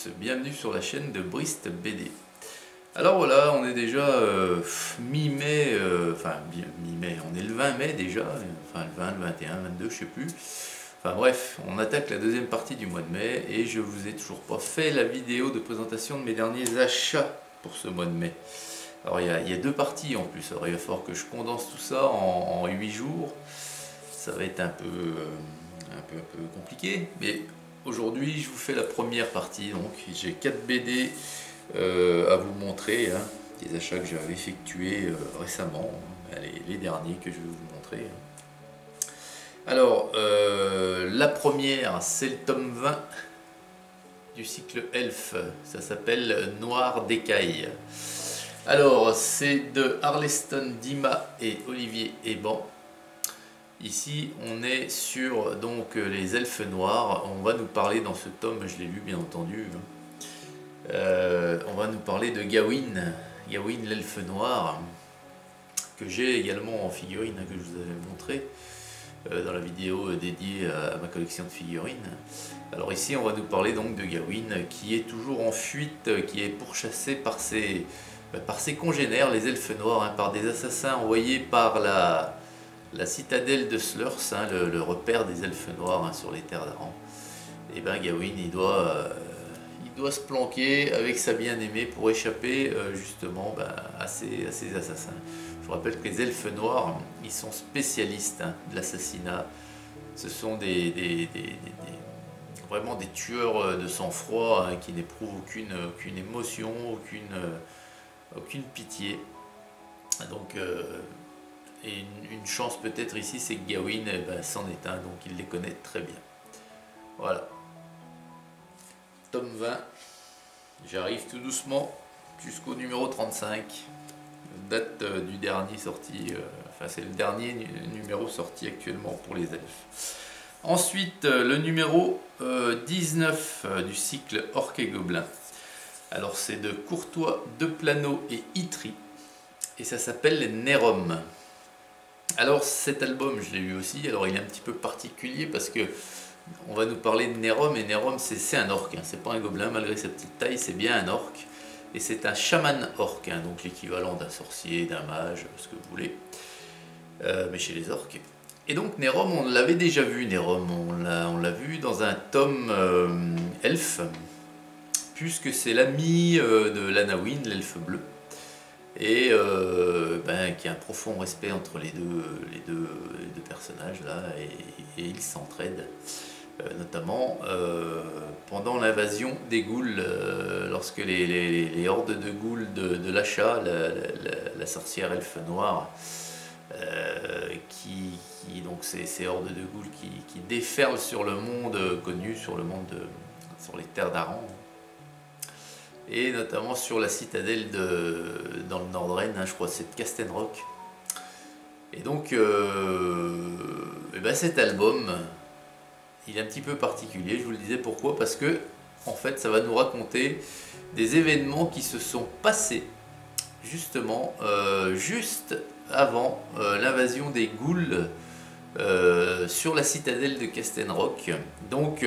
tous, bienvenue sur la chaîne de Brist BD. Alors voilà, on est déjà mi-mai, enfin mi-mai, on est le 20 mai déjà, enfin le 20, le 21, le 22, je sais plus. Enfin bref, on attaque la deuxième partie du mois de mai et je vous ai toujours pas fait la vidéo de présentation de mes derniers achats pour ce mois de mai. Alors il y a deux parties en plus, alors il va falloir que je condense tout ça en 8 jours. Ça va être un peu compliqué, mais aujourd'hui je vous fais la première partie. Donc j'ai 4 BD à vous montrer, hein, des achats que j'avais effectués récemment, les derniers que je vais vous montrer. Alors la première, c'est le tome 20 du cycle Elf, ça s'appelle Noir d'écaille. Alors c'est de Arleston Dima et Olivier Eban. Ici on est sur donc les elfes noirs. On va nous parler dans ce tome, je l'ai lu bien entendu, on va nous parler de Gawain l'elfe noir, que j'ai également en figurine, que je vous avais montré dans la vidéo dédiée à ma collection de figurines. Alors ici on va nous parler donc de Gawain, qui est toujours en fuite, qui est pourchassé par ses congénères, les elfes noirs, hein, par des assassins envoyés par la citadelle de Slurs, hein, le repère des elfes noirs, hein, sur les terres d'Aran. Et bien Gawain il doit se planquer avec sa bien-aimée pour échapper justement à ces assassins. Je vous rappelle que les elfes noirs, ils sont spécialistes, hein, de l'assassinat. Ce sont vraiment des tueurs de sang-froid, hein, qui n'éprouvent aucune émotion, aucune pitié. Donc et une chance peut-être ici, c'est que Gawain s'en est un, donc il les connaît très bien. Voilà. Tome 20. J'arrive tout doucement jusqu'au numéro 35. Date du dernier sorti, enfin c'est le dernier numéro sorti actuellement pour les elfes. Ensuite, le numéro 19 du cycle Orques et Gobelins. Alors c'est de Courtois, Deplano et Itri. Et ça s'appelle Nérom. Alors cet album, je l'ai lu aussi. Alors il est un petit peu particulier parce que on va nous parler de Nérom, et Nérom c'est un orque, hein. C'est pas un gobelin malgré sa petite taille, c'est bien un orque. Et c'est un chaman orque, hein, donc l'équivalent d'un sorcier, d'un mage, ce que vous voulez, mais chez les orques. Et donc Nérom, on l'avait déjà vu, Nérom, on l'a vu dans un tome elfe, puisque c'est l'ami de l'Anawin, l'elfe bleu, et qui a un profond respect entre les deux personnages là, et ils s'entraident. Notamment pendant l'invasion des ghouls, lorsque les hordes de ghouls de Lasha, la sorcière elfe noire, donc ces hordes de ghouls qui déferlent sur le monde connu, sur les terres d'Aran, et notamment sur la citadelle dans le Nord-Rennes, hein, je crois que c'est de Castenrock. Et donc cet album, il est un petit peu particulier, je vous le disais. Pourquoi? Parce que en fait ça va nous raconter des événements qui se sont passés justement juste avant l'invasion des ghouls sur la citadelle de Castenrock. Donc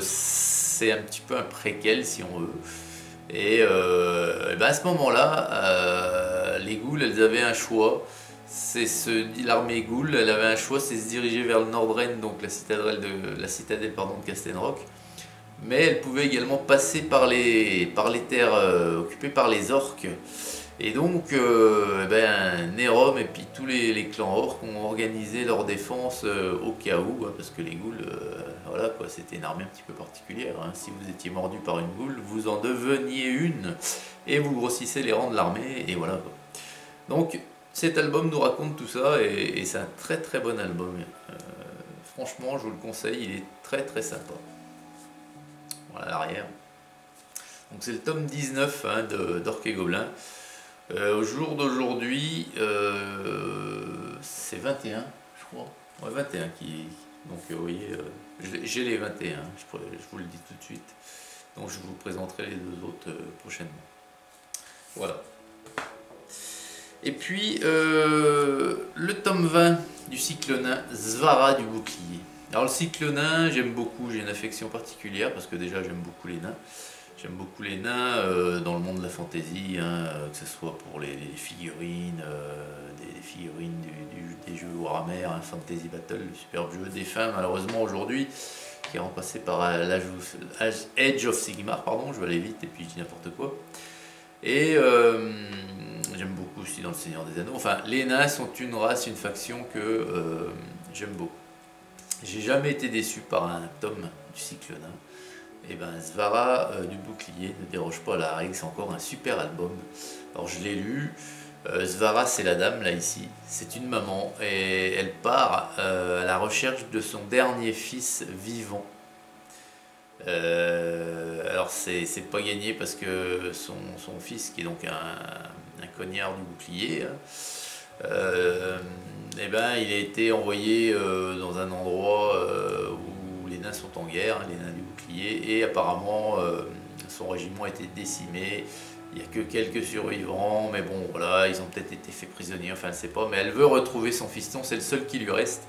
c'est un petit peu un préquel si on veut. Et à ce moment-là, les ghouls, elles avaient un choix. L'armée ghoul, elle avait un choix, c'est se diriger vers le Nord-Rennes, donc la citadelle de Castenrock. Mais elle pouvait également passer par les terres occupées par les orques. Et donc Nérom et puis tous les clans orques ont organisé leur défense au cas où, parce que les ghouls, voilà quoi, c'était une armée un petit peu particulière, hein. Si vous étiez mordu par une ghoul, vous en deveniez une et vous grossissez les rangs de l'armée, et voilà quoi. Donc cet album nous raconte tout ça, et c'est un très très bon album. Franchement, je vous le conseille, il est très très sympa. Voilà l'arrière. Donc c'est le tome 19, hein, d'Orques et Gobelins. Au jour d'aujourd'hui, c'est 21, je crois. Ouais, 21 donc vous voyez, j'ai les 21, je vous le dis tout de suite. Donc je vous présenterai les deux autres prochainement. Voilà. Et puis le tome 20 du cycle nain, Svara du bouclier. Alors le cycle nain, j'aime beaucoup, j'ai une affection particulière parce que déjà j'aime beaucoup les nains. J'aime beaucoup les nains dans le monde de la fantasy, hein, que ce soit pour les figurines, des figurines des jeux Warhammer, hein, Fantasy Battle, le superbe jeu défunt malheureusement aujourd'hui, qui est remplacé par Age of Sigmar, pardon, je vais aller vite et puis je dis n'importe quoi. Et j'aime beaucoup aussi dans le Seigneur des Anneaux. Enfin, les nains sont une race, une faction que j'aime beaucoup. J'ai jamais été déçu par un tome du cycle nain. Et ben Svara du bouclier ne déroge pas à la règle, c'est encore un super album. Alors je l'ai lu, Svara c'est la dame là ici, c'est une maman et elle part à la recherche de son dernier fils vivant. Alors c'est pas gagné parce que son fils qui est donc un cognard du bouclier, et ben il a été envoyé dans un endroit où les nains sont en guerre, hein, les nains du bouclier, et apparemment son régiment a été décimé. Il n'y a que quelques survivants, mais bon voilà, ils ont peut-être été faits prisonniers, enfin elle ne sait pas, mais elle veut retrouver son fiston, c'est le seul qui lui reste.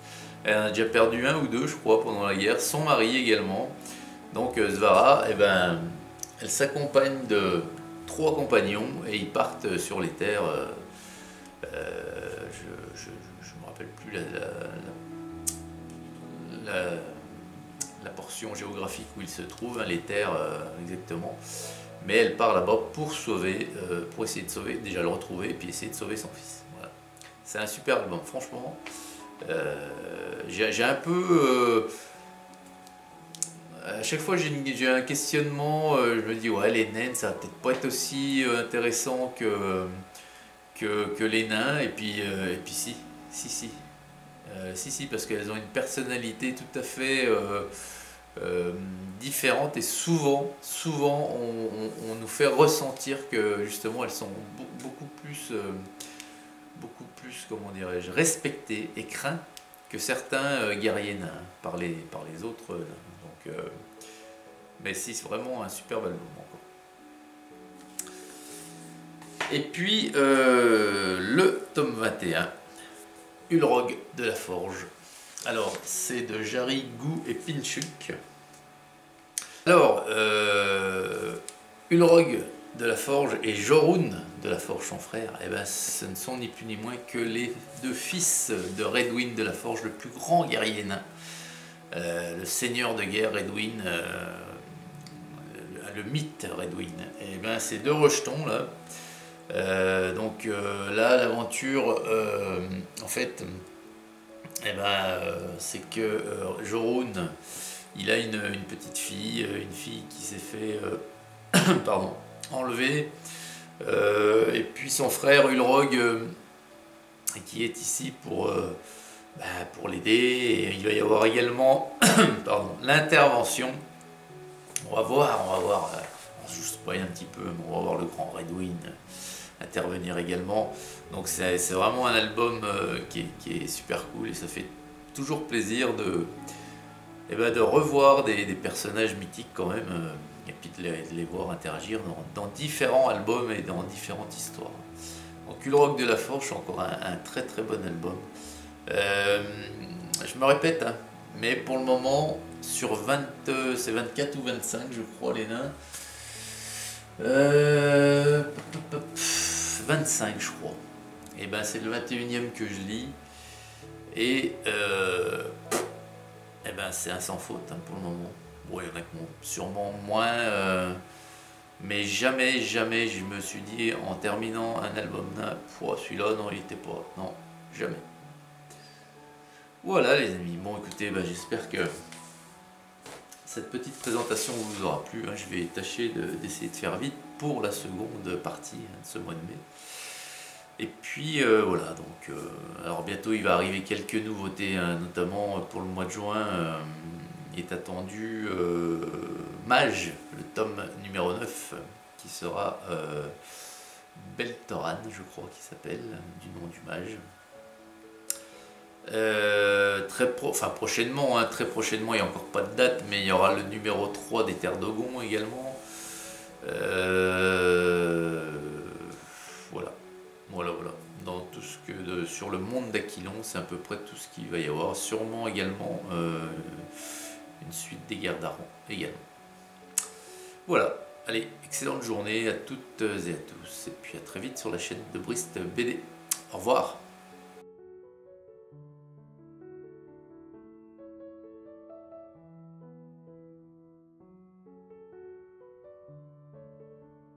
Elle en a déjà perdu un ou deux je crois pendant la guerre, son mari également. Donc Svara, eh ben, elle s'accompagne de 3 compagnons et ils partent sur les terres. Je ne me rappelle plus la portion géographique où ils se trouvent, hein, les terres exactement. Mais elle part là-bas pour sauver, pour essayer de sauver, déjà le retrouver et puis essayer de sauver son fils. Voilà. C'est un super album, franchement. J'ai un peu. À chaque fois j'ai un questionnement, je me dis ouais les naines ça va peut-être pas être aussi intéressant que les nains, et puis si, parce qu'elles ont une personnalité tout à fait différente, et souvent on nous fait ressentir que justement elles sont beaucoup plus, comment dirais-je, respectées et craintes que certains guerriers nains par les autres nains. Donc, mais si, c'est vraiment un superbe album encore. Et puis le tome 21, Ulrog de la Forge. Alors c'est de Jari, Gu et Pinchuk. Alors Ulrog de la Forge et Jorun de la Forge, son frère, eh ben, ce ne sont ni plus ni moins que les 2 fils de Redwyn de la Forge, le plus grand guerrier nain. Le seigneur de guerre Redwyn, le mythe Redwyn. Et ben ces 2 rejetons là. Donc là l'aventure en fait, eh ben, c'est que Jorun il a une petite fille, une fille qui s'est fait pardon, enlever, et puis son frère Ulrog qui est ici pour l'aider, et il va y avoir également l'intervention. On va voir, je spoil un petit peu, mais on va voir le grand Redwyn intervenir également. Donc c'est vraiment un album qui est super cool, et ça fait toujours plaisir de revoir des personnages mythiques quand même, et puis de les voir interagir dans différents albums et dans différentes histoires. Donc Ulrog de la Forge, c'est encore un très très bon album. Je me répète, hein, mais pour le moment, sur c'est 24 ou 25 je crois les nains. 25 je crois. Et ben c'est le 21e que je lis. Et ben c'est un sans faute, hein, pour le moment. Bon, il y en a sûrement moins, mais jamais je me suis dit en terminant un album, celui-là non il était pas, non, jamais. Voilà les amis, bon écoutez, j'espère que cette petite présentation vous aura plu, hein. Je vais tâcher d'essayer de faire vite pour la seconde partie, hein, de ce mois de mai. Et puis voilà, donc alors bientôt il va arriver quelques nouveautés, hein, notamment pour le mois de juin. Il est attendu Mage, le tome numéro 9, qui sera Beltoran, je crois qu'il s'appelle, du nom du mage. Prochainement, hein, très prochainement, il n'y a encore pas de date, mais il y aura le numéro 3 des Terres d'Ogon également. Voilà. Dans tout ce que sur le monde d'Aquilon, c'est à peu près tout ce qu'il va y avoir. Sûrement également une suite des Guerres d'Aran également. Voilà. Allez, excellente journée à toutes et à tous, et puis à très vite sur la chaîne de Brist BD. Au revoir.